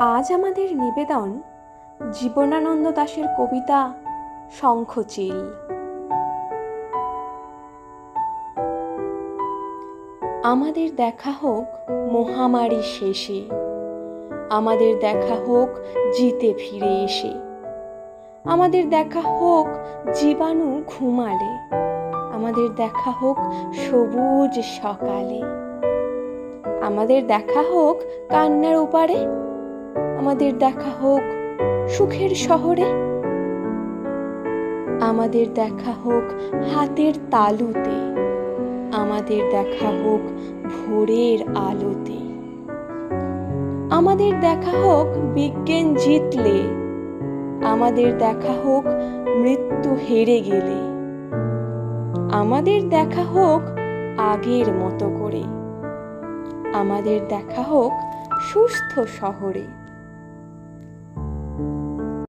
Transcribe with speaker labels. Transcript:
Speaker 1: আজ আমাদের নিবেদন জীবনানন্দ দাশের কবিতা শঙ্খচিল। আমাদের দেখা হোক মহামারী শেষে, আমাদের দেখা হোক জিতে ফিরে এসে, আমাদের দেখা হোক জীবাণু ঘুমালে, আমাদের দেখা হোক সবুজ সকালে, আমাদের দেখা হোক কান্নার ওপারে, আমাদের দেখা হোক সুখের শহরে, আমাদের দেখা হোক হাতের তালুতে, আমাদের দেখা হোক ভোরের আলোতে, আমাদের দেখা হোক বিজ্ঞান জিতলে, আমাদের দেখা হোক মৃত্যু হেরে গেলে, আমাদের দেখা হোক আগের মতো করে, আমাদের দেখা হোক সুস্থ শহরে।